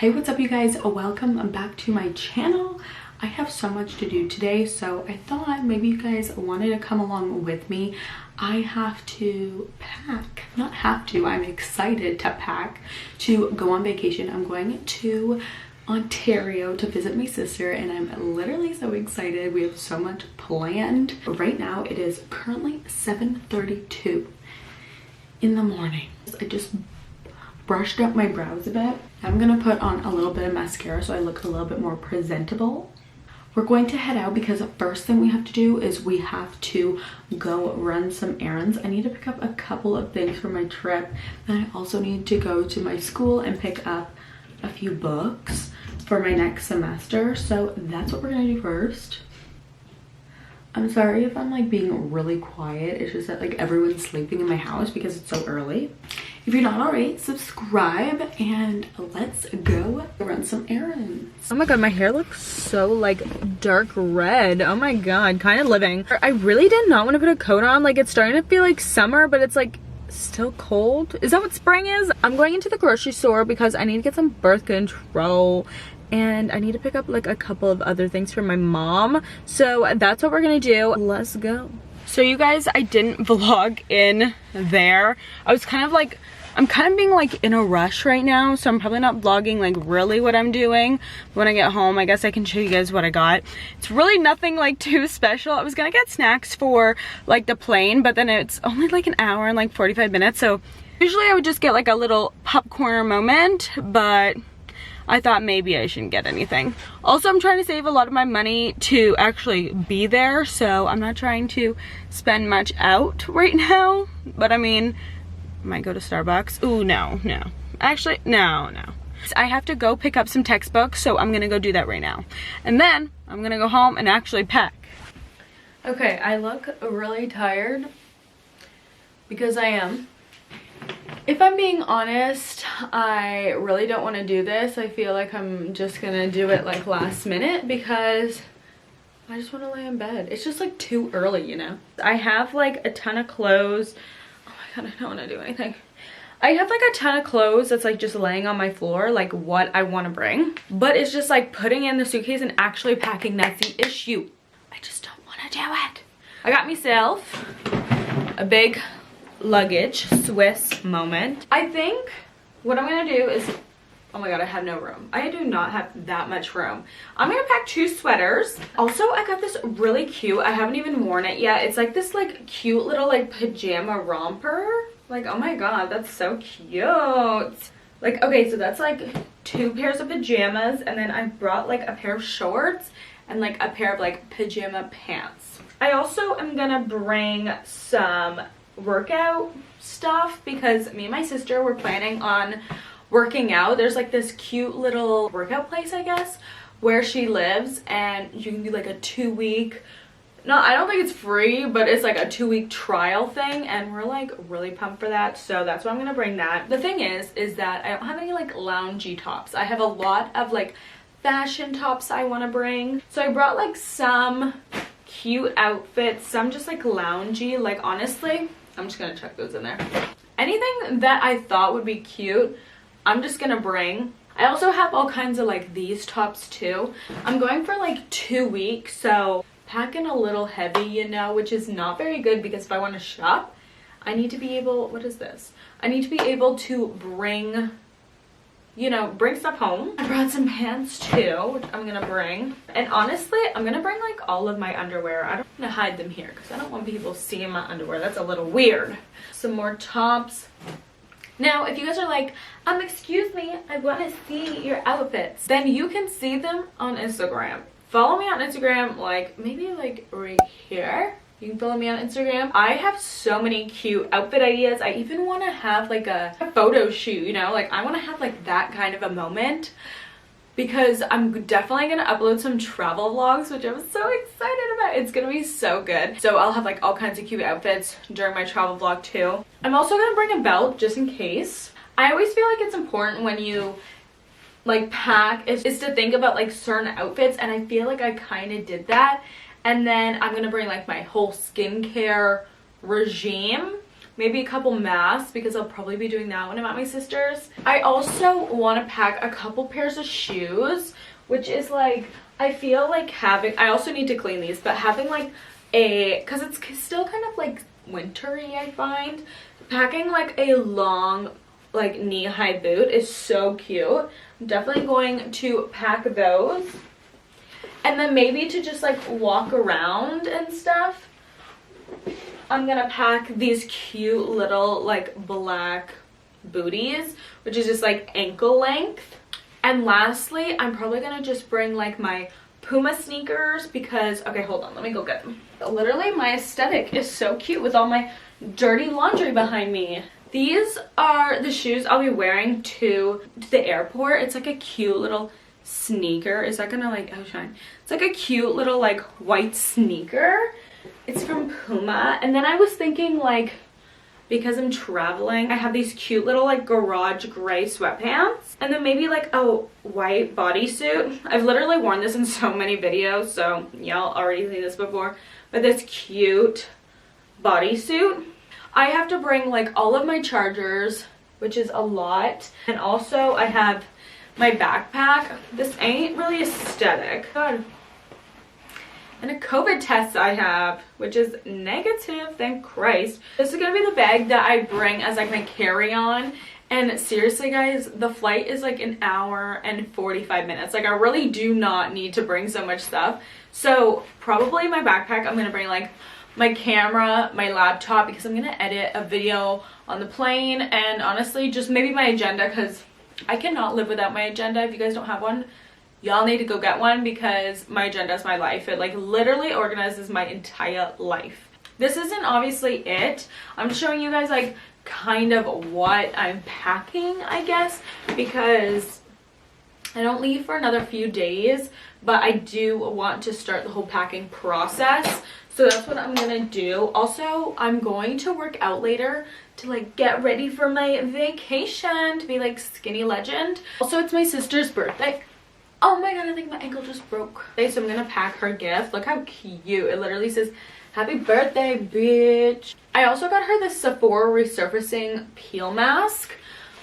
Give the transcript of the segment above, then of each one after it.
Hey, what's up you guys? Welcome back to my channel. I have so much to do today, so I thought maybe you guys wanted to come along with me. I have to pack. Not have to, I'm excited to pack to go on vacation. I'm going to Ontario to visit my sister and I'm literally so excited. We have so much planned. Right now it is currently 7:32 in the morning. I just brushed up my brows a bit. I'm gonna put on a little bit of mascara so I look a little bit more presentable. We're going to head out because the first thing we have to do is we have to go run some errands. I need to pick up a couple of things for my trip, and I also need to go to my school and pick up a few books for my next semester. So that's what we're gonna do first. I'm sorry if I'm like being really quiet. It's just that like everyone's sleeping in my house because it's so early. If you're not already, subscribe and let's go run some errands. Oh my god, my hair looks so like dark red. Oh my god, kind of living. I really did not want to put a coat on. Like it's starting to feel like summer, but it's like still cold. Is that what spring is? I'm going into the grocery store because I need to get some birth control and I need to pick up like a couple of other things for my mom. So that's what we're gonna do. Let's go. So you guys, I didn't vlog in there. I was kind of like, I'm kind of being like in a rush right now, so I'm probably not vlogging like really what I'm doing. When I get home, I guess I can show you guys what I got. It's really nothing like too special. I was gonna get snacks for like the plane, but then it's only like an hour and like 45 minutes. So usually I would just get like a little popcorn moment, but I thought maybe I shouldn't get anything. Also, I'm trying to save a lot of my money to actually be there, so I'm not trying to spend much out right now. But I mean, I might go to Starbucks. Ooh, no. Actually, no. I have to go pick up some textbooks, so I'm gonna go do that right now. And then I'm gonna go home and actually pack. Okay, I look really tired because I am. If I'm being honest, I really don't want to do this. I feel like I'm just gonna do it like last minute because I just want to lay in bed. It's just like too early, you know? I have like a ton of clothes. Oh my god, I don't want to do anything. I have like a ton of clothes that's like just laying on my floor, like what I want to bring. But it's just like putting in the suitcase and actually packing that's the issue. I just don't want to do it. I got myself a big luggage Swiss moment. I think what I'm gonna do is, oh my god, I have no room. I do not have that much room. I'm gonna pack 2 sweaters. Also, I got this really cute, I haven't even worn it yet. It's like this like cute little like pajama romper. Like, oh my god, that's so cute. Like, okay, so that's like 2 pairs of pajamas, and then I brought like a pair of shorts and like a pair of like pajama pants. I also am gonna bring some workout stuff because me and my sister were planning on working out. There's like this cute little workout place, I guess, where she lives, and you can do like a 2-week, no, I don't think it's free, but it's like a 2-week trial thing, and we're like really pumped for that. So that's why I'm gonna bring that. The thing is that I don't have any like loungy tops. I have a lot of like fashion tops I want to bring. So I brought like some cute outfits, some just like loungy. Like honestly, I'm just gonna chuck those in there. Anything that I thought would be cute, I'm just gonna bring. I also have all kinds of like these tops too. I'm going for like 2 weeks, so packing a little heavy, you know, which is not very good because if I want to shop, I need to be able, what is this? I need to be able to bring, you know, bring stuff home. I brought some pants too, which I'm gonna bring. And honestly, I'm gonna bring like all of my underwear. I don't want to hide them here because I don't want people seeing my underwear. That's a little weird. Some more tops. Now, if you guys are like, excuse me, I want to see your outfits, then you can see them on Instagram. Follow me on Instagram, like maybe like right here. You can follow me on Instagram. I have so many cute outfit ideas. I even want to have like a photo shoot, you know, like I want to have like that kind of a moment because I'm definitely going to upload some travel vlogs, which I'm so excited about. It's going to be so good. So I'll have like all kinds of cute outfits during my travel vlog too. I'm also going to bring a belt just in case. I always feel like it's important when you like pack is to think about like certain outfits, and I feel like I kind of did that. And then I'm gonna bring like my whole skincare regime maybe a couple masks because I'll probably be doing that when I'm at my sister's. I also want to pack a couple pairs of shoes, which is like, I feel like having, I also need to clean these, but having like because it's still kind of like wintry, I find. Packing like a long like knee-high boot is so cute. I'm definitely going to pack those. And then maybe to just like walk around and stuff, I'm gonna pack these cute little like black booties, which is just like ankle length. And lastly, I'm probably gonna just bring like my Puma sneakers because, okay, hold on, let me go get them. Literally, my aesthetic is so cute with all my dirty laundry behind me. These are the shoes I'll be wearing to the airport. It's like a cute little sneaker. Is that gonna like, oh shine. It's like a cute little like white sneaker. It's from Puma. And then I was thinking like, because I'm traveling, I have these cute little like garage gray sweatpants and then maybe like a white bodysuit. I've literally worn this in so many videos, so y'all already seen this before, but this cute bodysuit. I have to bring like all of my chargers, which is a lot, and also I have my backpack. This ain't really aesthetic. God. And a COVID test I have, which is negative, thank Christ. This is gonna be the bag that I bring as like my carry-on. And seriously guys, the flight is like an hour and 45 minutes. Like I really do not need to bring so much stuff. So probably my backpack, I'm gonna bring like my camera, my laptop, because I'm gonna edit a video on the plane, and honestly just maybe my agenda, because I cannot live without my agenda. If you guys don't have one, y'all need to go get one, because my agenda is my life. It like literally organizes my entire life. This isn't obviously it. I'm just showing you guys like kind of what I'm packing, I guess, because I don't leave for another few days, but I do want to start the whole packing process. So that's what I'm gonna do. Also, I'm going to work out later to like get ready for my vacation, to be like skinny legend. Also, it's my sister's birthday. Oh my god, I think my ankle just broke. Okay, so I'm gonna pack her gift. Look how cute. It literally says, happy birthday, bitch. I also got her this Sephora Resurfacing peel mask.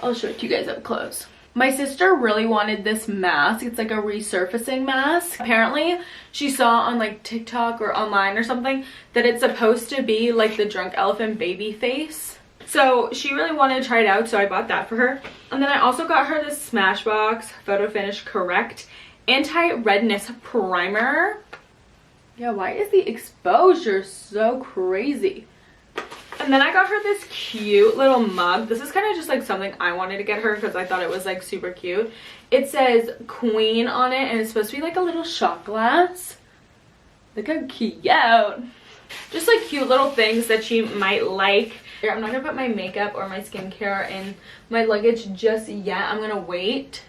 I'll show it to you guys up close. My sister really wanted this mask. It's like a resurfacing mask. Apparently, she saw on like TikTok or online or something that it's supposed to be like the drunk elephant baby face. So she really wanted to try it out, so I bought that for her. And then I also got her this Smashbox Photo Finish Correct Anti-Redness Primer. Yeah, why is the exposure so crazy? And then I got her this cute little mug. This is kind of just like something I wanted to get her because I thought it was like super cute. It says Queen on it, and it's supposed to be like a little shot glass. Look how cute. Just like cute little things that she might like. I'm not gonna put my makeup or my skincare in my luggage just yet. I'm gonna wait.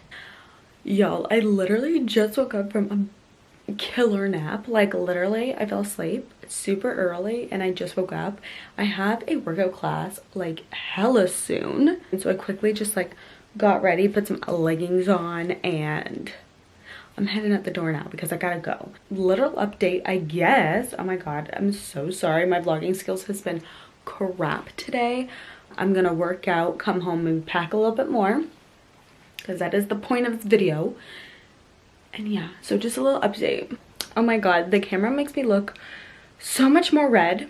Y'all, I literally just woke up from a killer nap. Like literally, I fell asleep super early and I just woke up. I have a workout class like hella soon. And so I quickly just like got ready, put some leggings on, and I'm heading out the door now because I gotta go. Little update, I guess. Oh my god, I'm so sorry. My vlogging skills has been crap today. I'm gonna work out, come home, and pack a little bit more because that is the point of this video. And yeah, so just a little update. Oh my god, the camera makes me look so much more red.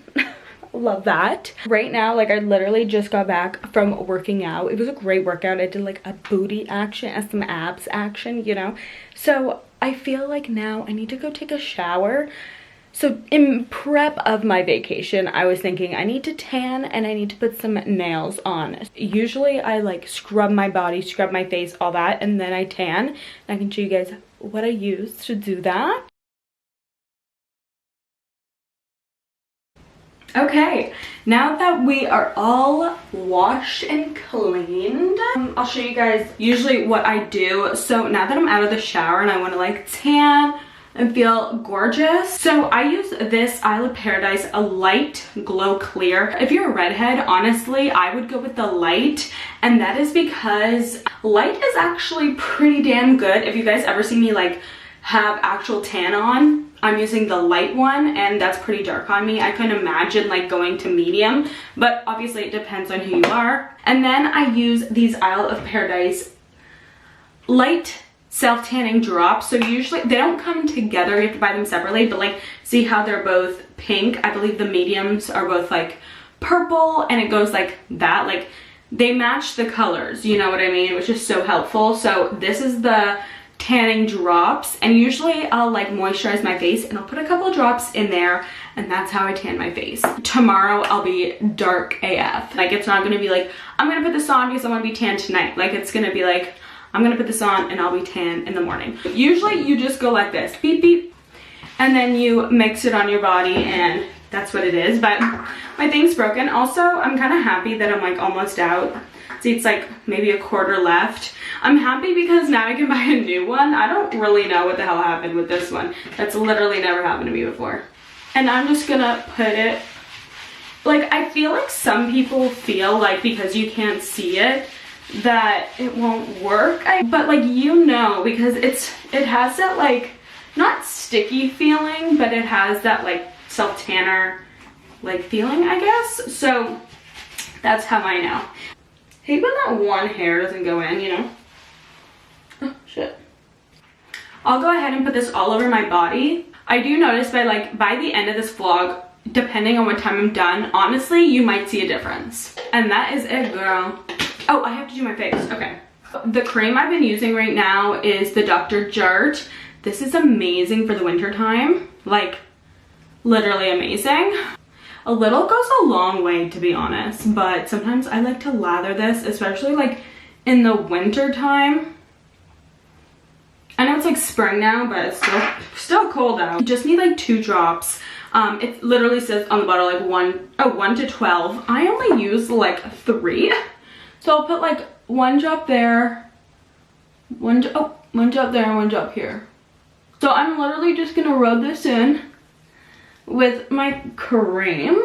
Love that. Right now, like I literally just got back from working out. It was a great workout. I did like a booty action and some abs action, you know. So I feel like now I need to go take a shower. So in prep of my vacation, I was thinking I need to tan and I need to put some nails on. Usually I like scrub my body, scrub my face, all that, and then I tan. And I can show you guys what I use to do that. Okay, now that we are all washed and cleaned, I'll show you guys usually what I do. So now that I'm out of the shower and I want to like tan and feel gorgeous, so I use this Isle of Paradise, a light glow clear. If you're a redhead, honestly, I would go with the light, and that is because light is actually pretty damn good. If you guys ever see me like have actual tan on, I'm using the light one, and that's pretty dark on me. I couldn't imagine like going to medium, but obviously it depends on who you are. And then I use these Isle of Paradise light self-tanning drops. So usually they don't come together, you have to buy them separately, but like see how they're both pink? I believe the mediums are both like purple, and it goes like that, like they match the colors, you know what I mean, which is so helpful. So this is the tanning drops, and usually I'll like moisturize my face and I'll put a couple of drops in there, and that's how I tan my face. Tomorrow I'll be dark AF. Like it's not gonna be like I'm gonna put this on because I want to be tan tonight. Like it's gonna be like I'm gonna put this on and I'll be tan in the morning. Usually you just go like this, beep beep, and then you mix it on your body, and that's what it is. But my thing's broken. Also, I'm kind of happy that I'm like almost out. See, it's like maybe a quarter left. I'm happy because now I can buy a new one. I don't really know what the hell happened with this one. That's literally never happened to me before. And I'm just gonna put it, like I feel like some people feel like because you can't see it that it won't work. But like, you know, because it has that like, not sticky feeling, but it has that like self-tanner like feeling, I guess. So that's how I know. Hate when that one hair doesn't go in, you know? Oh, shit. I'll go ahead and put this all over my body. I do notice by the end of this vlog, depending on what time I'm done, honestly, you might see a difference. And that is it, girl. Oh, I have to do my face. Okay. The cream I've been using right now is the Dr. Jart. This is amazing for the winter time. Like, literally amazing. A little goes a long way, to be honest, but sometimes I like to lather this, especially like in the winter time. I know it's like spring now, but it's still cold out. You just need like 2 drops. It literally says on the bottle like 1 to 12. I only use like 3. So I'll put like 1 drop there, 1 drop there, and 1 drop here. So I'm literally just gonna rub this in with my cream,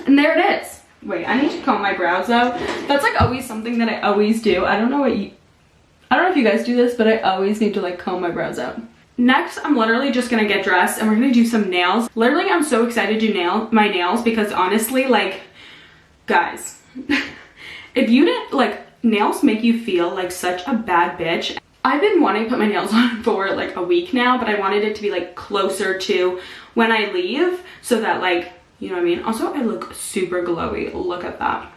and there it is. Wait, I need to comb my brows out. That's like always something that I always do. I don't know if you guys do this, but I always need to like comb my brows out. Next, I'm literally just gonna get dressed and we're gonna do some nails. Literally, I'm so excited to do my nails because honestly, like, guys, if you didn't, like, nails make you feel like such a bad bitch. I've been wanting to put my nails on for like a week now, but I wanted it to be like closer to when I leave so that, like, you know what I mean? Also, I look super glowy. Look at that.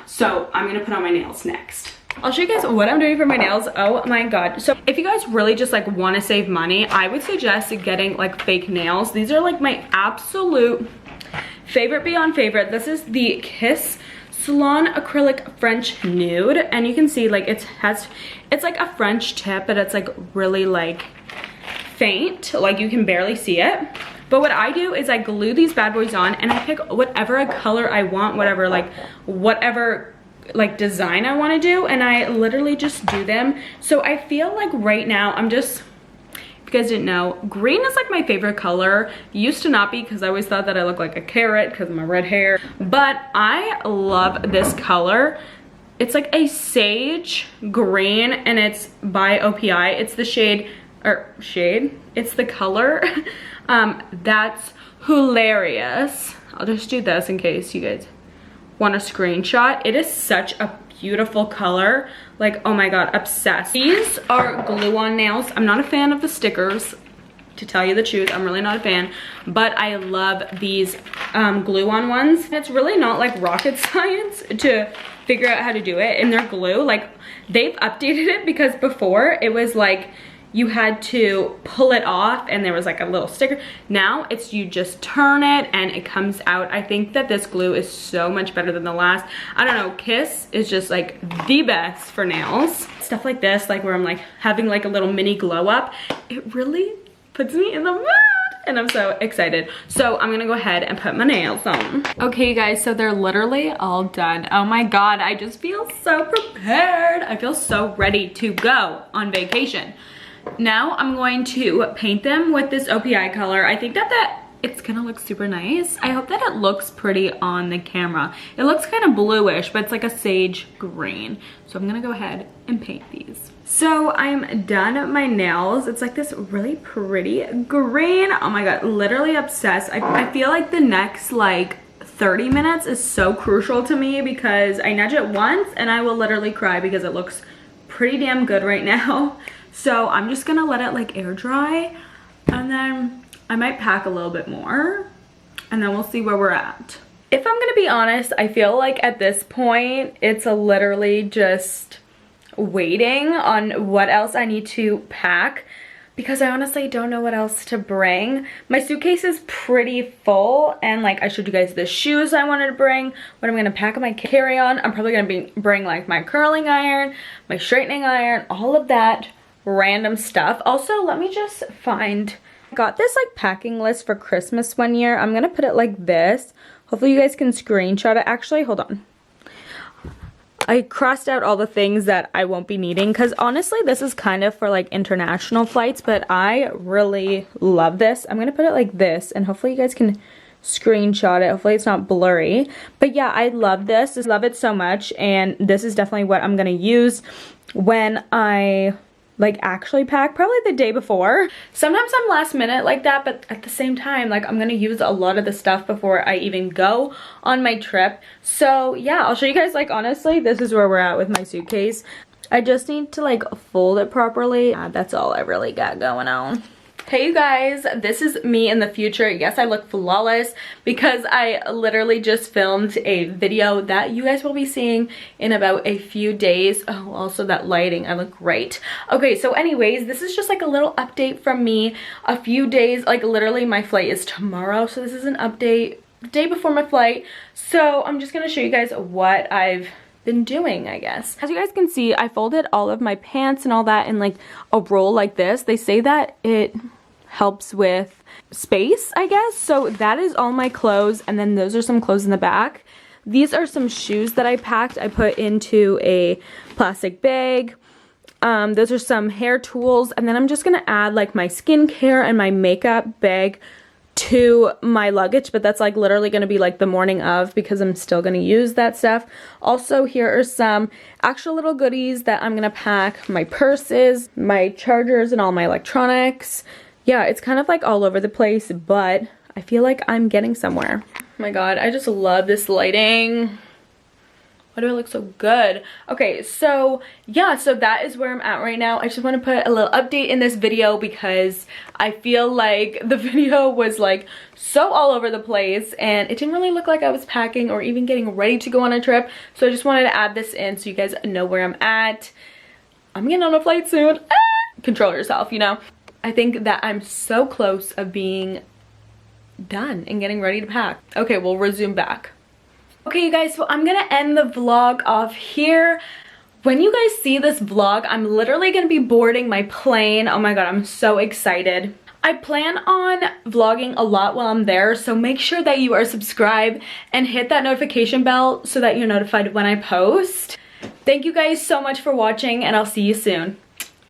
So I'm gonna put on my nails next. I'll show you guys what I'm doing for my nails. Oh my god. So if you guys really just like want to save money, I would suggest getting like fake nails. These are like my absolute favorite beyond favorite. This is the Kiss Salon Acrylic French Nude, and you can see like it's like a French tip, but it's like really like faint, like you can barely see it. But what I do is I glue these bad boys on and I pick whatever color I want, whatever like design I want to do, and I literally just do them. So I feel like right now I'm just, if you guys didn't know, green is like my favorite color. Used to not be because I always thought that I look like a carrot because of my red hair, but I love this color. It's like a sage green and it's by OPI. It's the it's the color. That's hilarious. I'll just do this in case you guys want a screenshot. It is such a beautiful color. Like, oh my god, obsessed. These are glue-on nails. I'm not a fan of the stickers, to tell you the truth. I'm really not a fan, but I love these glue-on ones. It's really not like rocket science to figure out how to do it, and they're glue. Like, they've updated it because before it was like you had to pull it off and there was like a little sticker. Now it's you just turn it and it comes out. I think that this glue is so much better than the last. I don't know, Kiss is just like the best for nails. Stuff like this, like where I'm like having like a little mini glow up, it really puts me in the mood and I'm so excited. So I'm gonna go ahead and put my nails on. Okay, you guys, so they're literally all done. Oh my god, I just feel so prepared. I feel so ready to go on vacation. Now I'm going to paint them with this OPI color. I think that it's gonna look super nice. I hope that it looks pretty on the camera. It looks kind of bluish, but it's like a sage green. So I'm gonna go ahead and paint these. So I'm done with my nails. It's like this really pretty green. Oh my god, literally obsessed. I feel like the next like 30 minutes is so crucial to me because I nudge it once and I will literally cry because it looks pretty damn good right now. So I'm just gonna let it like air dry, and then I might pack a little bit more, and then we'll see where we're at. If I'm gonna be honest, I feel like at this point it's literally just waiting on what else I need to pack, because I honestly don't know what else to bring. My suitcase is pretty full, and like I showed you guys the shoes I wanted to bring, what I'm gonna pack in my carry-on. I'm probably gonna bring like my curling iron, my straightening iron, all of that random stuff. Also, let me just find, I got this like packing list for Christmas one year. I'm gonna put it like this. Hopefully you guys can screenshot it. Actually, hold on. I crossed out all the things that I won't be needing, because honestly this is kind of for like international flights, but I really love this. I'm gonna put it like this, and hopefully you guys can screenshot it. Hopefully it's not blurry, but yeah, I love this. I love it so much, and this is definitely what I'm gonna use when I like actually pack, probably the day before. Sometimes I'm last minute like that, but at the same time, like I'm gonna use a lot of the stuff before I even go on my trip. So yeah, I'll show you guys, like honestly, this is where we're at with my suitcase. I just need to like fold it properly. That's all I really got going on. Hey you guys, this is me in the future. Yes, I look flawless because I literally just filmed a video that you guys will be seeing in about a few days. Oh, also that lighting, I look great. Okay, so anyways, this is just like a little update from me. A few days, like literally my flight is tomorrow, so this is an update the day before my flight. So I'm just gonna show you guys what I've been doing, I guess. As you guys can see, I folded all of my pants and all that in like a roll like this. They say that it helps with space, I guess. So that is all my clothes, and then those are some clothes in the back. These are some shoes that I packed. I put into a plastic bag. Those are some hair tools, and then I'm just gonna add like my skincare and my makeup bag to my luggage, but that's like literally gonna be like the morning of, because I'm still gonna use that stuff. Also, here are some actual little goodies that I'm gonna pack: my purses, my chargers, and all my electronics. Yeah, it's kind of like all over the place, but I feel like I'm getting somewhere. Oh my god, I just love this lighting. Why do I look so good? Okay, so yeah, so that is where I'm at right now. I just want to put a little update in this video because I feel like the video was like so all over the place and it didn't really look like I was packing or even getting ready to go on a trip. So I just wanted to add this in so you guys know where I'm at. I'm getting on a flight soon. Control yourself, you know? I think that I'm so close of being done and getting ready to pack. Okay, we'll resume back. Okay, you guys, so I'm gonna end the vlog off here. When you guys see this vlog, I'm literally gonna be boarding my plane. Oh my god, I'm so excited. I plan on vlogging a lot while I'm there, so make sure that you are subscribed and hit that notification bell so that you're notified when I post. Thank you guys so much for watching, and I'll see you soon.